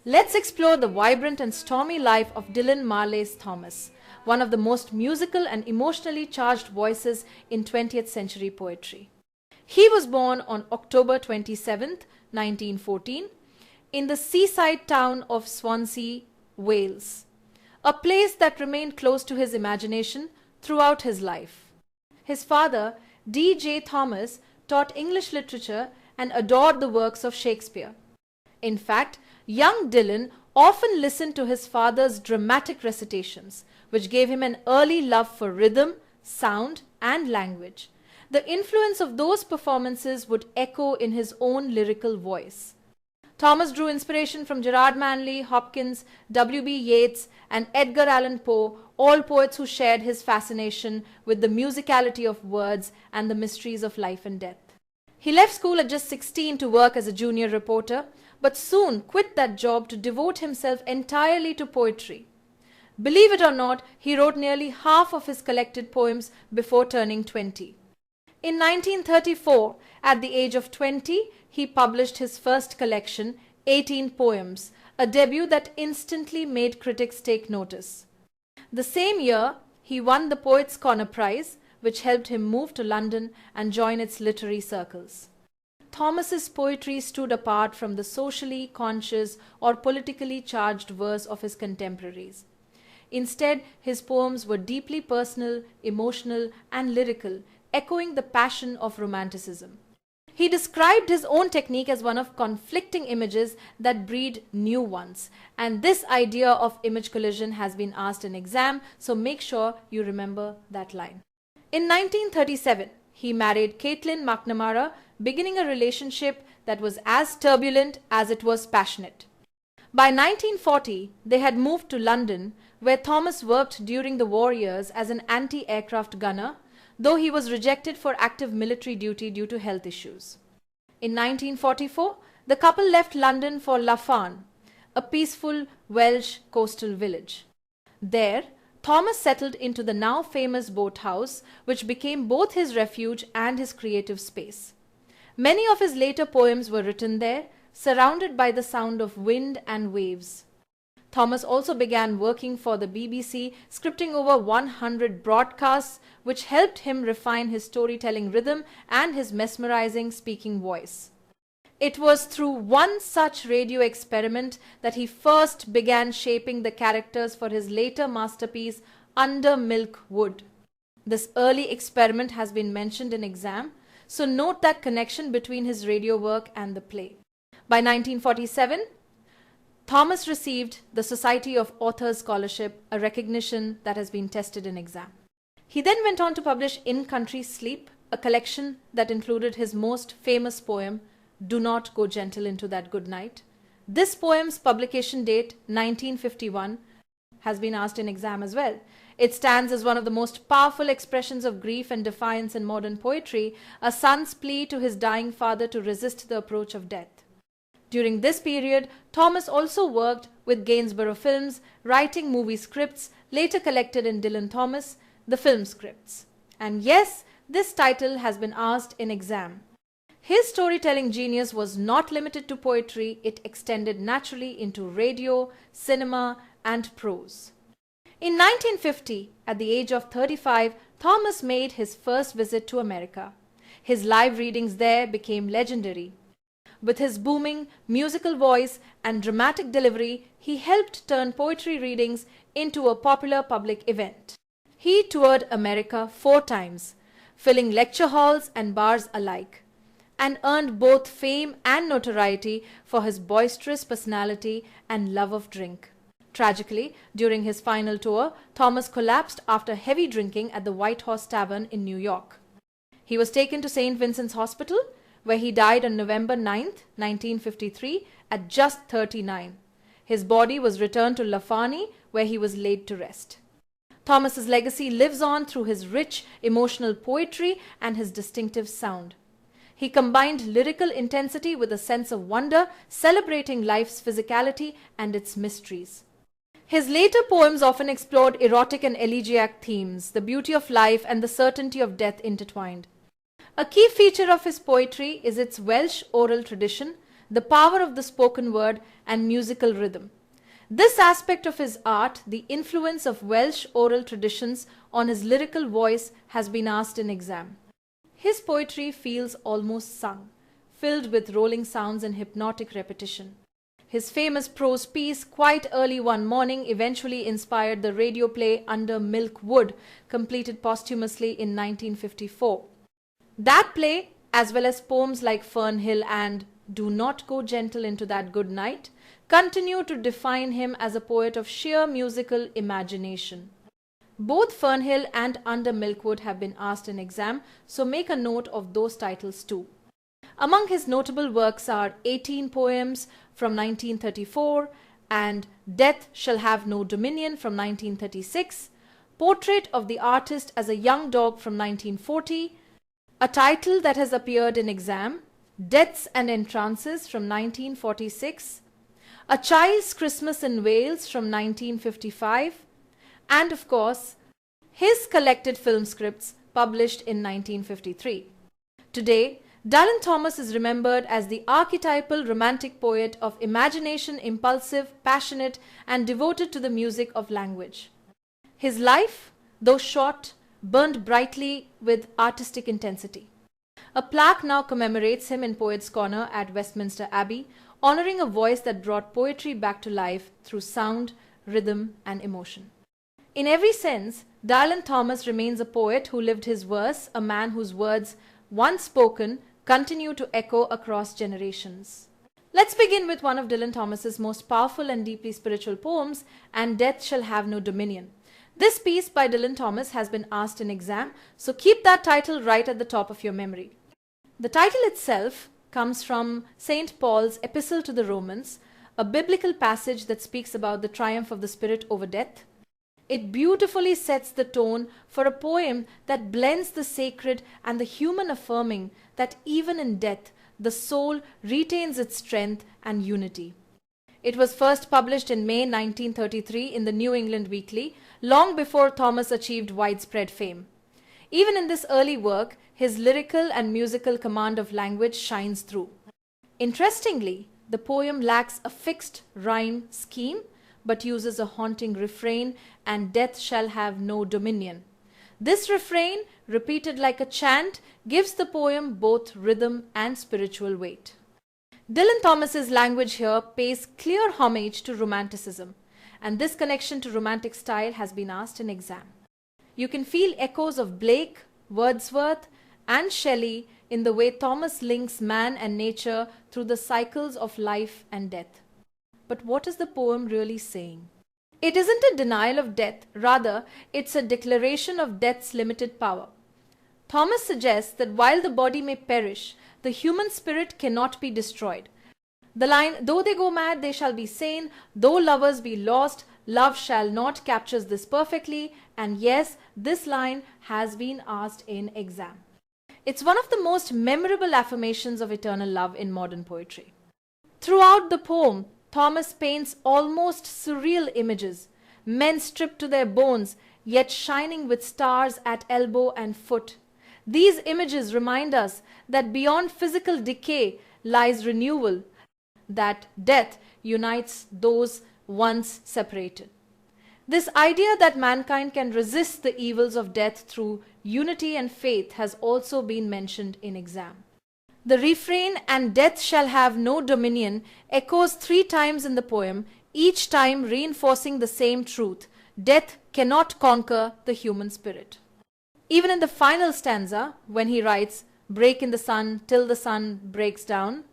Let's explore the vibrant and stormy life of Dylan Marley's Thomas, one of the most musical and emotionally charged voices in 20th century poetry. He was born on October 27th, 1914, in the seaside town of Swansea, Wales, a place that remained close to his imagination throughout his life. His father, D.J. Thomas, taught English literature and adored the works of Shakespeare. In fact, young Dylan often listened to his father's dramatic recitations, which gave him an early love for rhythm, sound, and language. The influence of those performances would echo in his own lyrical voice. Thomas drew inspiration from Gerard Manley, Hopkins, W.B. Yeats, and Edgar Allan Poe, all poets who shared his fascination with the musicality of words and the mysteries of life and death. He left school at just 16 to work as a junior reporter, but soon quit that job to devote himself entirely to poetry. Believe it or not, he wrote nearly half of his collected poems before turning 20. In 1934, at the age of 20, he published his first collection, 18 Poems, a debut that instantly made critics take notice. The same year, he won the Poets' Corner Prize, which helped him move to London and join its literary circles. Thomas's poetry stood apart from the socially conscious or politically charged verse of his contemporaries. Instead, his poems were deeply personal, emotional, and lyrical, echoing the passion of Romanticism. He described his own technique as one of conflicting images that breed new ones. And this idea of image collision has been asked in exam, so make sure you remember that line. In 1937, he married Caitlin McNamara, beginning a relationship that was as turbulent as it was passionate. By 1940, they had moved to London, where Thomas worked during the war years as an anti-aircraft gunner, though he was rejected for active military duty due to health issues. In 1944, the couple left London for Laugharne, a peaceful Welsh coastal village. There, Thomas settled into the now famous boathouse, which became both his refuge and his creative space. Many of his later poems were written there, surrounded by the sound of wind and waves. Thomas also began working for the BBC, scripting over 100 broadcasts, which helped him refine his storytelling rhythm and his mesmerizing speaking voice. It was through one such radio experiment that he first began shaping the characters for his later masterpiece, Under Milk Wood. This early experiment has been mentioned in exam, so note that connection between his radio work and the play. By 1947, Thomas received the Society of Authors Scholarship, a recognition that has been tested in exam. He then went on to publish In Country Sleep, a collection that included his most famous poem, Do Not Go Gentle Into That Good Night. This poem's publication date, 1951, has been asked in exam as well. It stands as one of the most powerful expressions of grief and defiance in modern poetry, a son's plea to his dying father to resist the approach of death. During this period, Thomas also worked with Gainsborough Films, writing movie scripts, later collected in Dylan Thomas, the film scripts. And yes, this title has been asked in exam. His storytelling genius was not limited to poetry, it extended naturally into radio, cinema, and prose. In 1950, at the age of 35, Thomas made his first visit to America. His live readings there became legendary. With his booming musical voice and dramatic delivery, he helped turn poetry readings into a popular public event. He toured America 4 times, filling lecture halls and bars alike, and earned both fame and notoriety for his boisterous personality and love of drink. Tragically, during his final tour, Thomas collapsed after heavy drinking at the White Horse Tavern in New York. He was taken to St. Vincent's Hospital, where he died on November 9, 1953, at just 39. His body was returned to Laugharne, where he was laid to rest. Thomas's legacy lives on through his rich, emotional poetry and his distinctive sound. He combined lyrical intensity with a sense of wonder, celebrating life's physicality and its mysteries. His later poems often explored erotic and elegiac themes, the beauty of life and the certainty of death intertwined. A key feature of his poetry is its Welsh oral tradition, the power of the spoken word and musical rhythm. This aspect of his art, the influence of Welsh oral traditions on his lyrical voice, has been asked in exam. His poetry feels almost sung, filled with rolling sounds and hypnotic repetition. His famous prose piece, Quite Early One Morning, eventually inspired the radio play Under Milk Wood, completed posthumously in 1954. That play, as well as poems like Fernhill and Do Not Go Gentle Into That Good Night, continue to define him as a poet of sheer musical imagination. Both Fernhill and Under Milkwood have been asked in exam, so make a note of those titles too. Among his notable works are 18 poems from 1934 and Death Shall Have No Dominion from 1936, Portrait of the Artist as a Young Dog from 1940, a title that has appeared in exam, Deaths and Entrances from 1946, A Child's Christmas in Wales from 1955, and of course, his collected film scripts published in 1953. Today, Dylan Thomas is remembered as the archetypal romantic poet of imagination, impulsive, passionate, and devoted to the music of language. His life, though short, burned brightly with artistic intensity. A plaque now commemorates him in Poets' Corner at Westminster Abbey, honoring a voice that brought poetry back to life through sound, rhythm, and emotion. In every sense, Dylan Thomas remains a poet who lived his verse, a man whose words, once spoken, continue to echo across generations. Let's begin with one of Dylan Thomas's most powerful and deeply spiritual poems, And Death Shall Have No Dominion. This piece by Dylan Thomas has been asked in exam, so keep that title right at the top of your memory. The title itself comes from St. Paul's Epistle to the Romans, a biblical passage that speaks about the triumph of the spirit over death. It beautifully sets the tone for a poem that blends the sacred and the human, affirming that even in death, the soul retains its strength and unity. It was first published in May 1933 in the New England Weekly, long before Thomas achieved widespread fame. Even in this early work, his lyrical and musical command of language shines through. Interestingly, the poem lacks a fixed rhyme scheme, but uses a haunting refrain, and death shall have no dominion. This refrain, repeated like a chant, gives the poem both rhythm and spiritual weight. Dylan Thomas's language here pays clear homage to Romanticism, and this connection to Romantic style has been asked in exam. You can feel echoes of Blake, Wordsworth, and Shelley in the way Thomas links man and nature through the cycles of life and death. But what is the poem really saying? It isn't a denial of death, rather, it's a declaration of death's limited power. Thomas suggests that while the body may perish, the human spirit cannot be destroyed. The line, though they go mad, they shall be sane, though lovers be lost, love shall not, captures this perfectly, and yes, this line has been asked in exam. It's one of the most memorable affirmations of eternal love in modern poetry. Throughout the poem, Thomas paints almost surreal images, men stripped to their bones, yet shining with stars at elbow and foot. These images remind us that beyond physical decay lies renewal, that death unites those once separated. This idea that mankind can resist the evils of death through unity and faith has also been mentioned in exam. The refrain, and death shall have no dominion, echoes 3 times in the poem, each time reinforcing the same truth: death cannot conquer the human spirit. Even in the final stanza, when he writes, break in the sun till the sun breaks down,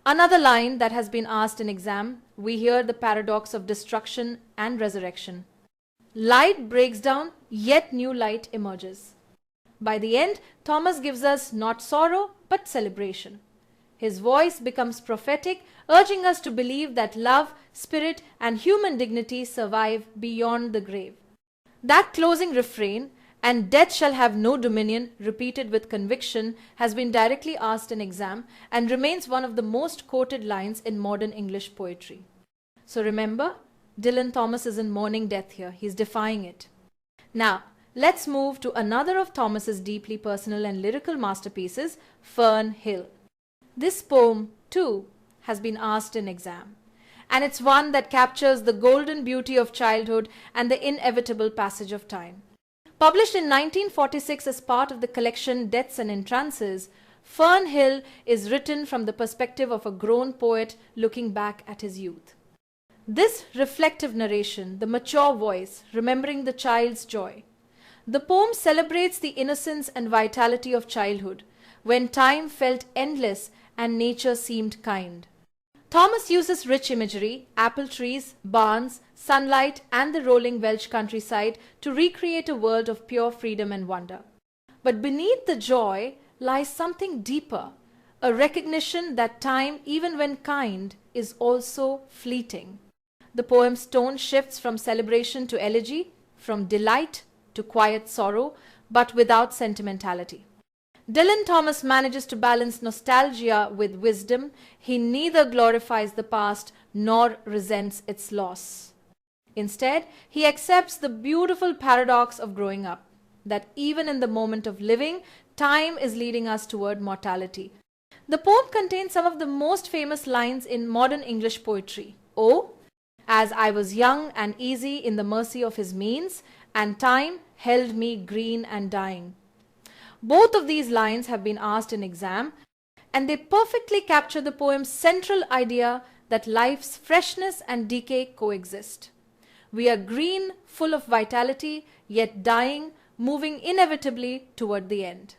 another line that has been asked in exam, we hear the paradox of destruction and resurrection. Light breaks down, yet new light emerges. By the end, Thomas gives us not sorrow, but celebration. His voice becomes prophetic, urging us to believe that love, spirit, and human dignity survive beyond the grave. That closing refrain, and death shall have no dominion, repeated with conviction, has been directly asked in exam and remains one of the most quoted lines in modern English poetry. So remember, Dylan Thomas isn't mourning death here, he's defying it. Now, let's move to another of Thomas's deeply personal and lyrical masterpieces, Fernhill. This poem, too, has been asked in exam. And it's one that captures the golden beauty of childhood and the inevitable passage of time. Published in 1946 as part of the collection Deaths and Entrances, Fern Hill is written from the perspective of a grown poet looking back at his youth. This reflective narration, the mature voice, remembering the child's joy. The poem celebrates the innocence and vitality of childhood, when time felt endless and nature seemed kind. Thomas uses rich imagery, apple trees, barns, sunlight, and the rolling Welsh countryside to recreate a world of pure freedom and wonder. But beneath the joy lies something deeper, a recognition that time, even when kind, is also fleeting. The poem's tone shifts from celebration to elegy, from delight to quiet sorrow, but without sentimentality. Dylan Thomas manages to balance nostalgia with wisdom. He neither glorifies the past nor resents its loss. Instead, he accepts the beautiful paradox of growing up, that even in the moment of living, time is leading us toward mortality. The poem contains some of the most famous lines in modern English poetry. Oh, as I was young and easy in the mercy of his means, and time held me green and dying. Both of these lines have been asked in exam, and they perfectly capture the poem's central idea that life's freshness and decay coexist. We are green, full of vitality, yet dying, moving inevitably toward the end.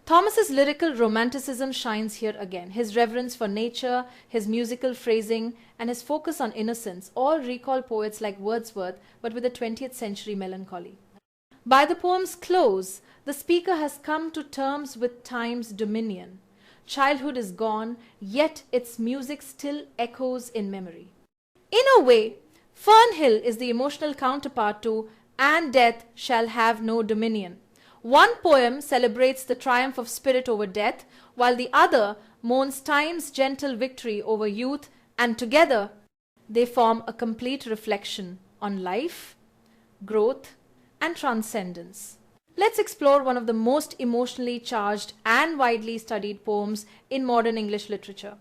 Thomas's lyrical romanticism shines here again. His reverence for nature, his musical phrasing, and his focus on innocence all recall poets like Wordsworth, but with a 20th century melancholy. By the poem's close, the speaker has come to terms with time's dominion. Childhood is gone, yet its music still echoes in memory. In a way, Fern Hill is the emotional counterpart to And Death Shall Have No Dominion. One poem celebrates the triumph of spirit over death, while the other mourns time's gentle victory over youth, and together they form a complete reflection on life, growth, and transcendence. Let's explore one of the most emotionally charged and widely studied poems in modern English literature,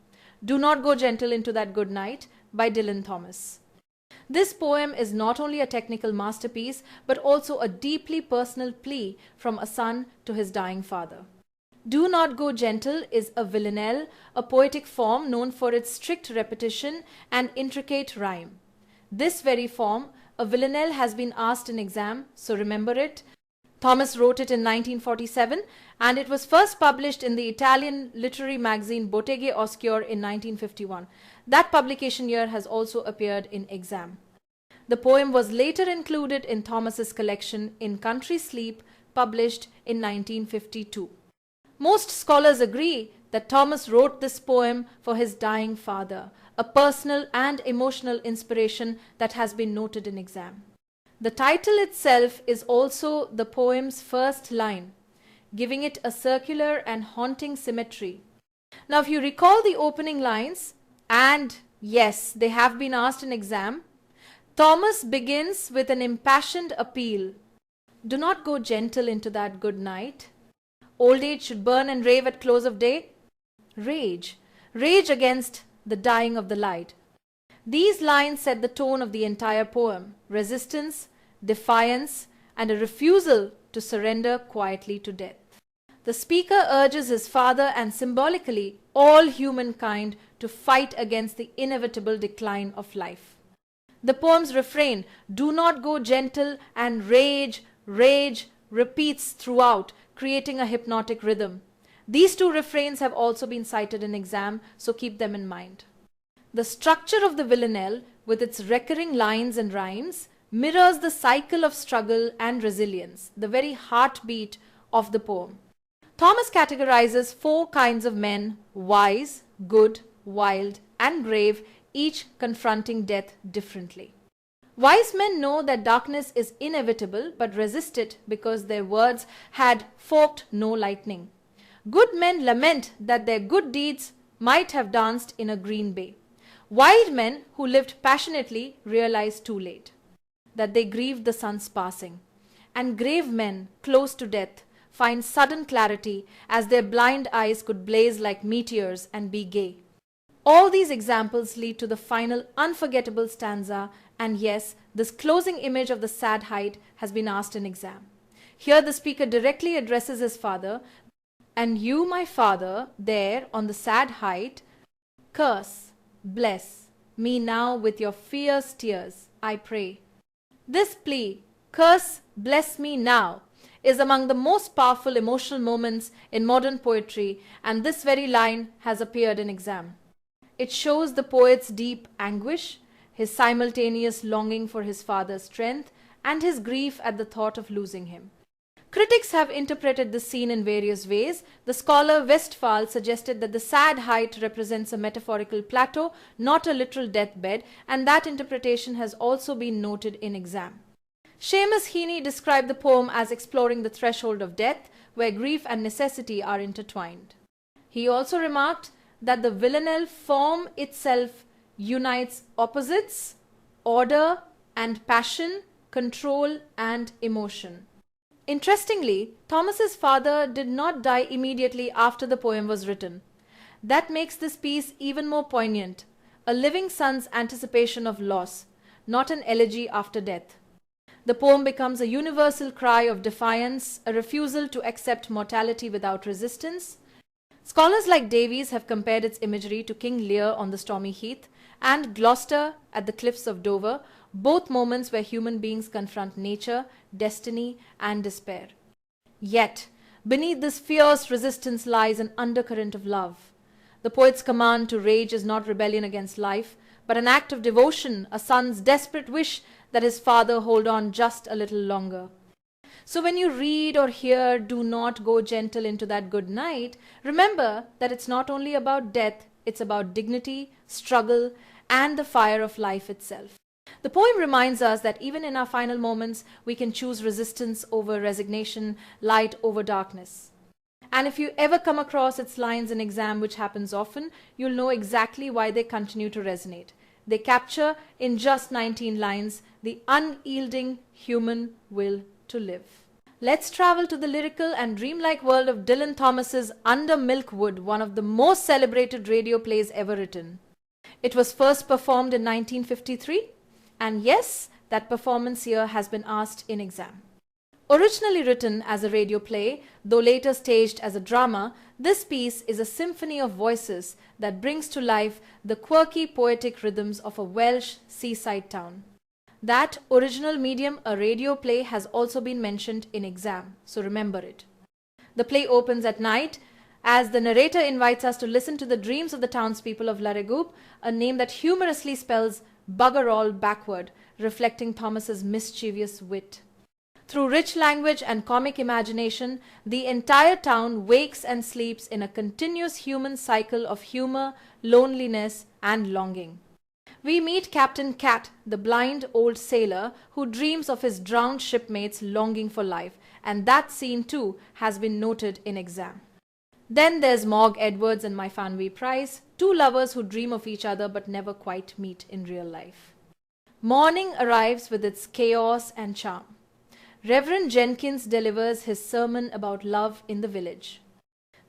Do Not Go Gentle Into That Good Night by Dylan Thomas. This poem is not only a technical masterpiece, but also a deeply personal plea from a son to his dying father. Do Not Go Gentle is a villanelle, a poetic form known for its strict repetition and intricate rhyme. This very form, a villanelle, has been asked in exam, so remember it. Thomas wrote it in 1947, and it was first published in the Italian literary magazine Botteghe Oscure in 1951. That publication year has also appeared in exam. The poem was later included in Thomas's collection In Country Sleep, published in 1952. Most scholars agree that Thomas wrote this poem for his dying father, a personal and emotional inspiration that has been noted in exam. The title itself is also the poem's first line, giving it a circular and haunting symmetry. Now, if you recall the opening lines, and yes, they have been asked in exam, Thomas begins with an impassioned appeal. Do not go gentle into that good night. Old age should burn and rave at close of day. Rage, rage against the dying of the light. These lines set the tone of the entire poem: resistance, defiance, and a refusal to surrender quietly to death. The speaker urges his father and symbolically all humankind to fight against the inevitable decline of life. The poem's refrain, do not go gentle, and rage, rage, repeats throughout, creating a hypnotic rhythm. These two refrains have also been cited in exam, so keep them in mind. The structure of the villanelle, with its recurring lines and rhymes, mirrors the cycle of struggle and resilience, the very heartbeat of the poem. Thomas categorizes 4 kinds of men: wise, good, wild, and brave, each confronting death differently. Wise men know that darkness is inevitable but resist it because their words had forked no lightning. Good men lament that their good deeds might have danced in a green bay. Wild men who lived passionately realize too late that they grieved the sun's passing. And grave men close to death find sudden clarity as their blind eyes could blaze like meteors and be gay. All these examples lead to the final unforgettable stanza, and yes, this closing image of the sad height has been asked in exam. Here the speaker directly addresses his father, and you, my father, there on the sad height, curse, bless me now with your fierce tears, I pray. This plea, curse, bless me now, is among the most powerful emotional moments in modern poetry, and this very line has appeared in exam. It shows the poet's deep anguish, his simultaneous longing for his father's strength, and his grief at the thought of losing him. Critics have interpreted this scene in various ways. The scholar Westphal suggested that the sad height represents a metaphorical plateau, not a literal deathbed, and that interpretation has also been noted in exam. Seamus Heaney described the poem as exploring the threshold of death, where grief and necessity are intertwined. He also remarked that the villanelle form itself unites opposites, order and passion, control and emotion. Interestingly, Thomas's father did not die immediately after the poem was written. That makes this piece even more poignant, a living son's anticipation of loss, not an elegy after death. The poem becomes a universal cry of defiance, a refusal to accept mortality without resistance. Scholars like Davies have compared its imagery to King Lear on the stormy heath and Gloucester at the cliffs of Dover, both moments where human beings confront nature, destiny, and despair. Yet, beneath this fierce resistance lies an undercurrent of love. The poet's command to rage is not rebellion against life, but an act of devotion, a son's desperate wish that his father hold on just a little longer. So when you read or hear, do not go gentle into that good night, remember that it's not only about death, it's about dignity, struggle, and the fire of life itself. The poem reminds us that even in our final moments, we can choose resistance over resignation, light over darkness. And if you ever come across its lines in exam, which happens often, you'll know exactly why they continue to resonate. They capture, in just 19 lines, the unyielding human will to live. Let's travel to the lyrical and dreamlike world of Dylan Thomas's Under Milkwood, one of the most celebrated radio plays ever written. It was first performed in 1953, and yes, that performance here has been asked in exam. Originally written as a radio play, though later staged as a drama, this piece is a symphony of voices that brings to life the quirky poetic rhythms of a Welsh seaside town. That original medium, a radio play, has also been mentioned in exam, so remember it. The play opens at night as the narrator invites us to listen to the dreams of the townspeople of Laregoop, a name that humorously spells bugger all backward, reflecting Thomas's mischievous wit. Through rich language and comic imagination, the entire town wakes and sleeps in a continuous human cycle of humor, loneliness, and longing. We meet Captain Cat, the blind old sailor who dreams of his drowned shipmates longing for life, and that scene too has been noted in exam. Then there's Morg Edwards and My Fanwy Price, two lovers who dream of each other but never quite meet in real life. Morning arrives with its chaos and charm. Reverend Jenkins delivers his sermon about love in the village.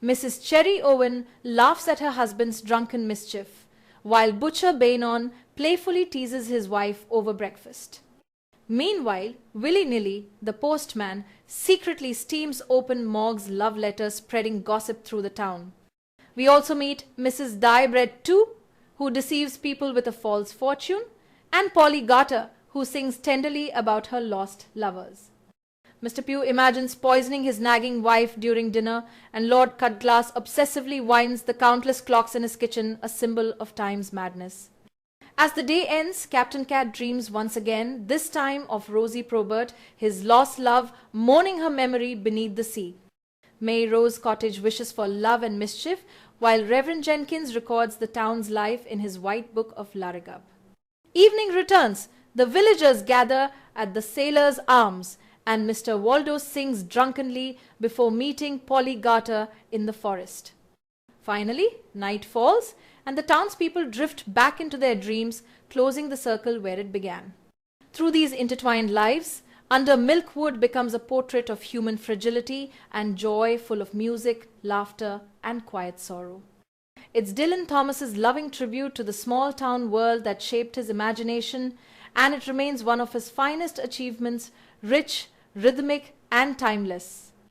Mrs. Cherry Owen laughs at her husband's drunken mischief, while Butcher Bainon playfully teases his wife over breakfast. Meanwhile, willy-nilly, the postman secretly steams open Morg's love letter, spreading gossip through the town. We also meet Mrs. Diebread too, who deceives people with a false fortune, and Polly Garter, who sings tenderly about her lost lovers. Mr. Pugh imagines poisoning his nagging wife during dinner, and Lord Cutglass obsessively winds the countless clocks in his kitchen, a symbol of time's madness. As the day ends, Captain Cat dreams once again, this time of Rosie Probert, his lost love, mourning her memory beneath the sea. May Rose Cottage wishes for love and mischief, while Reverend Jenkins records the town's life in his White Book of Larragub. Evening returns. The villagers gather at the Sailor's Arms, and Mr. Waldo sings drunkenly before meeting Polly Garter in the forest. Finally, night falls, and the townspeople drift back into their dreams, closing the circle where it began. Through these intertwined lives, Under Milkwood becomes a portrait of human fragility and joy, full of music, laughter, and quiet sorrow. It's Dylan Thomas's loving tribute to the small town world that shaped his imagination, and it remains one of his finest achievements, rich, rhythmic, and timeless.